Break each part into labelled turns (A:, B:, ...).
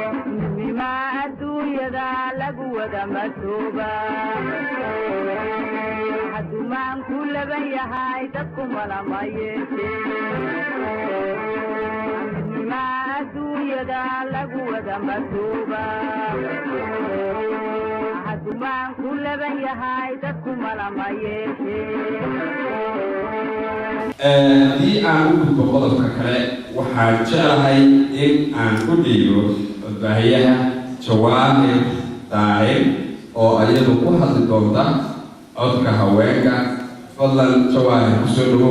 A: بما أدو يدا لقوة مكتوبة حد ما كل بيها يتكم ولا ما يشي بما أدو يدا لقوة مكتوبة حد ما كل بيها يتكم ولا ما يشي
B: دي أنا بقول لك كله وحاجة هاي إن أنا كديو بهيها جواه تايم أو أيضا كوها الدولة أو كهواجا فضلا جواه سلو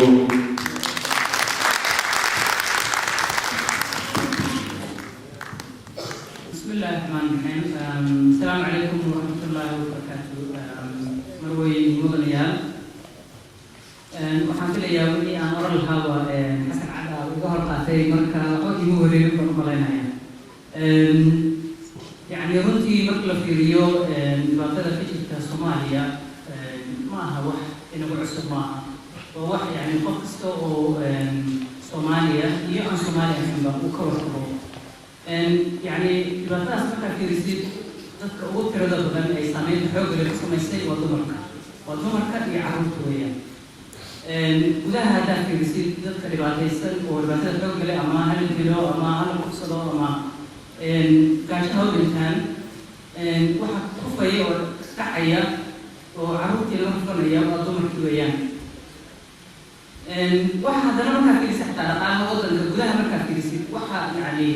C: بسم الله الرحمن الرحيم السلام عليكم ورحمة الله وبركاته مروي مغنيال waxaan filayaa wixii aan oran lahaa waa xasan cada uga hor qaatay marka waxba igu horeeyay baan u malaynayaa yani runtii marka la fiiriyo dhibaatada ka jirta Soomaaliya ma aha wax inagu cusub ma aha waa wax yani qof kasta oo Soomaaliya iyo aan Soomaaliya ahaynba uu ka warqabo yani dhibaatadaas marka fiirisid dadka ugu tirada badan ay saameynta xoog leh ku samaysay waa dumarka iyo carruurta weeyaan gudaha haddaad fiirisid dadka dhibaataysan oo dhibaatada xoog leh ama hal dilo ama hal kursado ama gaashaha u dhintaan waxa kufaya oo kacaya oo carruurtii laga furanaya waa dumarkii weeyaan waxa haddana markaa fiirisid xataa dhaqaalaha waddanka gudaha markaa fiirisid waxa yacni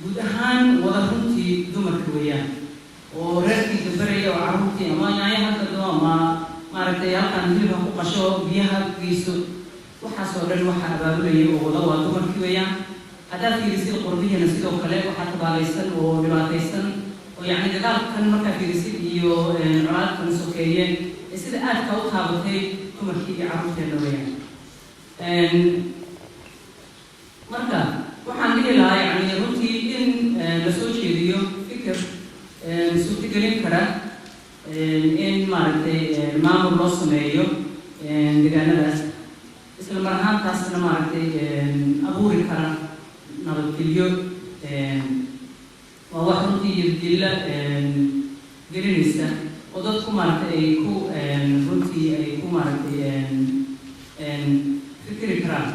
C: guud ahaan wada runtii dumarka weeyaan oo reerkii gabaraya oo carruurtii ama yaanyaha gado ama maaragtay halkan hilibka ku qasho biyaha geyso waxaasoo dhan waxaa abaabulaya oo wada waa dumarkii weeyaan haddaad fiirisid qurbihina sidoo kale waxaa tabaalaysan oo dhibaataysan oo yacni dagaalkan markaa fiirisid iyo colaadkan sokeeye ee sida aadka u taabatay dumarkii iyo carruurteena weeyaan marka waxaan dhihi lahaa yacni runtii in la soo jeediyo fikir suurtagelin kara in maaragtay maamul loo sameeyo deegaanadaas isla mar ahaantaasna maaragtay abuuri kara nabadgelyo waa wax runtii yardilla gelinaysa oo dadku maaragtay ay ku runtii ay ku maaragtay fikiri karaan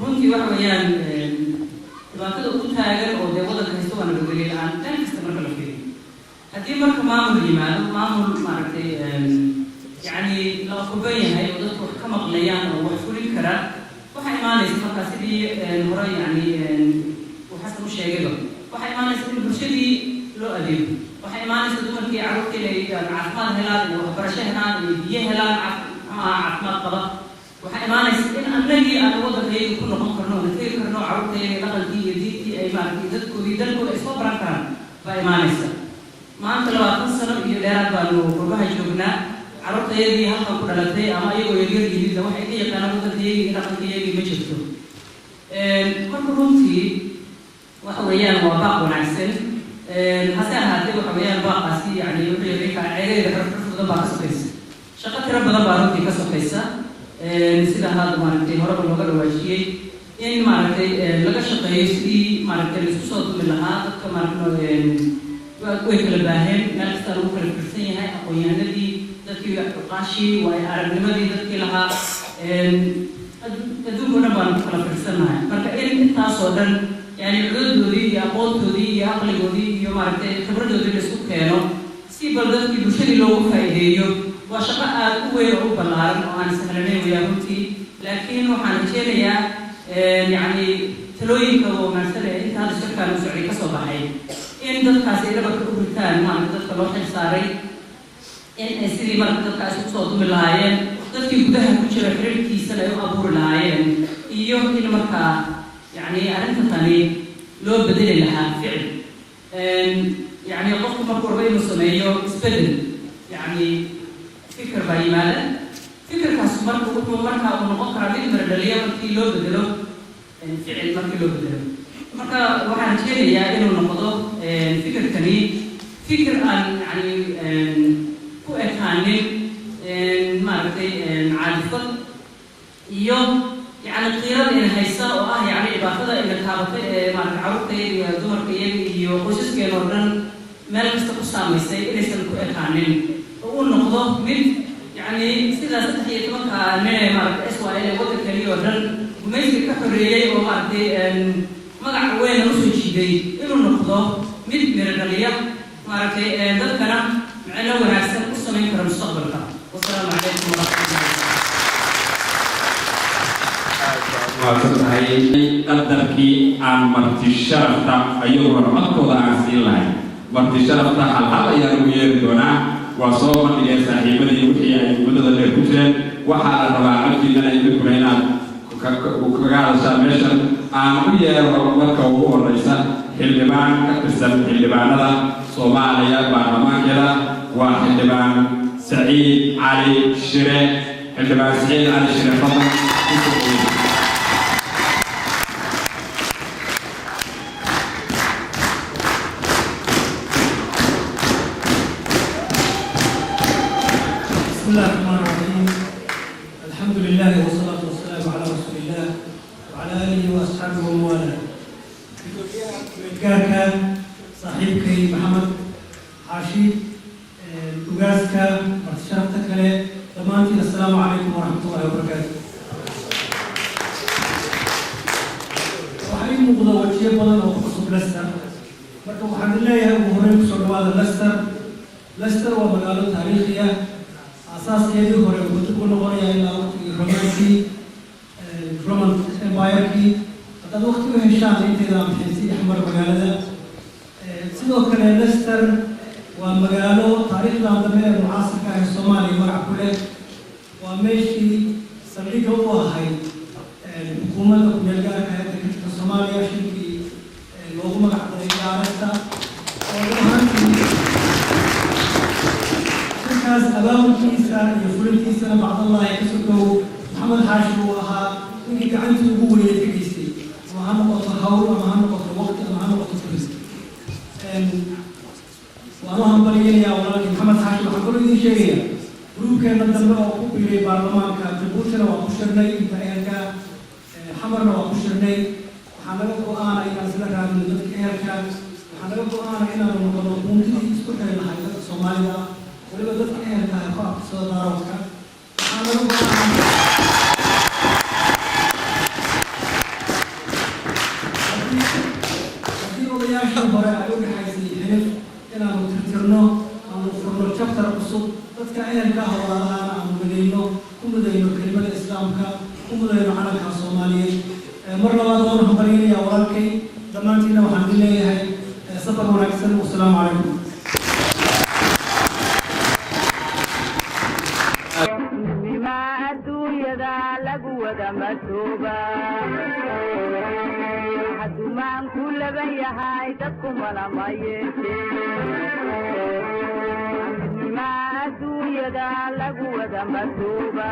C: runtii waxa weeyaan dhibaatada ugu taagan oo dee waddanka haysta waa nabadgelyo la-aan dhan kasta marka la fiiriyo haddii marka maamul yimaado maamul maaragtay yani la aqoban yahay oo dadku wax ka maqlayaan oo wax fulin kara waxaa imaanaysa markaa sidii hore yani uu xasan u sheegayba waxaa imaanaysa in bulshadii loo adeego waxaa imaanaysa dumarkii carruurtii inay caafimaad helaan iyo waxbarasho helaan iyo biyo helaan caafimaad qaba waxaa imaanaysa in annagii aan waddankayga ku noqon karno na tegi karno carruurtayga dhaqankii iyo diintii ay maaragtay dadkoodii dalkooda ay soo baran karaan baa imaanaysa maanta 20 sano iyo dheeraad baanu rubaha joognaa carruurtayadii halkan ku dhalatay ama iyagoo yaryar yimidna waxay ka yaqaanaan waddankayagii iyo dhaqankayagii ma jirto marka runtii waxa weeyaan waa baaq wanaagsan hase ahaatee waxa weeyaan baaqaasi yani wuxuu yahay ceegeeda xirfad badan baa ka sokaysa shaqo tiro badan baa runtii ka sokaysa sida hadda maaragtay horeba looga dhawaajiyey in maaragtay laga shaqeeyo sidii maaragtay laisku soo dumi lahaa dadka maaragtay way kala baaheen meel kasta lagu kala firsan yahay aqoon-yahanadii dadkii uqaashii waay aragnimadii dadkii lahaa adduunka o dhan baanu ku kala firsanahay marka in intaasoo dhan yani cudadoodii iyo aqoontoodii iyo aqligoodii iyo maaragtay khibradoodii la isku keeno si bal dadkii bulshadii loogu faa'iideeyo waa shaqo aad u weyn oo u ballaaran oo aan sahlanayn weyaa runtii laakiin waxaan rajeynayaa yani talooyinka wanaagsan ee inta hadda shirkaan u socday ka soo baxay in dadkaasi ay dhabarka u ritaan maaragta dadka loo xil saaray in ay sidii marka dadkaasi usoo dumi lahaayeen dadkii gudaha ku jira xiriirkiisana ay u abuuri lahaayeen iyo in markaa yani arrinta tani loo bedeli lahaa ficil yani qofku markuu rabo inuu sameeyo isbedel yani fikir baa yimaada fikirkaas marka wuxuu markaa uu noqon karaa mid mardhaliya markii loo bedelo ficil markii loo bedelo marka waxaan rajeynayaa inuu noqdo fikirkani fikir aan yani ku ekaanin maaragtay caadifad iyo يعني القيادة إن هيسا وآه يعني عبادة إن كابتة مع العروض dumarka iyaga iyo qoysaskeena oo dhan meel kasta ku saamaysay inaysan ku ekaanin oo uu noqdo mid yani sidaas 13 nin maaragtay Israel waddanka oo dhan gumaysiga ka xoreeyay oo maaragtay magac weyn u soo jiiday inuu noqdo mid miradhaliya maaragtay dadkana macna wanaagsan u samayn kara mustaqbalka. Wassalaamu calaykum
B: warahmatullahi qadarkii aan marti sharafta ayagoo codkooda aan siin lahayn marti sharafta hal ayaan ugu yeeri doonaa waa soo bandhigay saaxiibadii wixii ay muddada dheer ku jireen waxaa la rabaa codkiina idinkuna inaad kaga hadashaan meeshan aan u yeero marka ugu horeysa xildhibaan ka tirsan xildhibaanada Soomaaliya baarlamaankeeda waa xildhibaan Saciid Cali Shire xildhibaan Saciid Cali Shire fadlan
D: بسم الله الرحمن الرحيم الحمد لله والصلاة والسلام على رسول الله وعلى آله وأصحابه ومن والاه. كان صاحبك محمد حاشي وقاسك وشرفتك له ضمانتي السلام عليكم ورحمة الله وبركاته. وحين مقضى وجيه بدن أو خصوص لستر مركب الحمد لله يا أبو هريرة صلوات لستر ومقالة تاريخية أساس كذي هو بتكون غاية إلى وقت رومانسي رومان بايركي هذا وقت وهشام انتظام حسي أحمر مقالة سيدو كان لستر ومقالة تاريخ الأندمير المعاصر كان الصومالي مرع كله وماشي سمعي هو هاي الحكومة يلقى كانت الصومالية شنكي لوغ مرع إدارتها كاس أباهم كيسا يفرن كيسا بعض الله يكسبه محمد حاشي وها إنك عنده هو يتكيسي وهم نقطة حول وهم نقطة وقت وهم نقطة فلوس وأنا هم بريء يا ولد محمد حاشي وحقول لي شيء روح كان ندمر وقوب إلى برلمان كجبوتنا وقشرنا إنتاعك حمرنا وقشرنا حنا القرآن إلى سلك هذا النذك إيركا حنا القرآن إلى المقدمون ممكن يسكت إلى هذا الصومالية ولو ذكر إيركا خاف صدارك حنا القرآن لكن وضيع شبر على حيث حلف إلى مترترنا أو فرنا شابتر قصود ذكر إيركا هو أنا أم بدينه كم بدينه كلمة الإسلام كا كم بدينه على كالصومالية مرة واحدة نحضرين يا ولكن ضمانتنا والحمد لله هاي سفر ونكسر والسلام عليكم.
A: بما الدنيا ذا لقوة مكتوبة حد ما كل بيا هاي تكم ولا ما يشي بما الدنيا ذا لقوة مكتوبة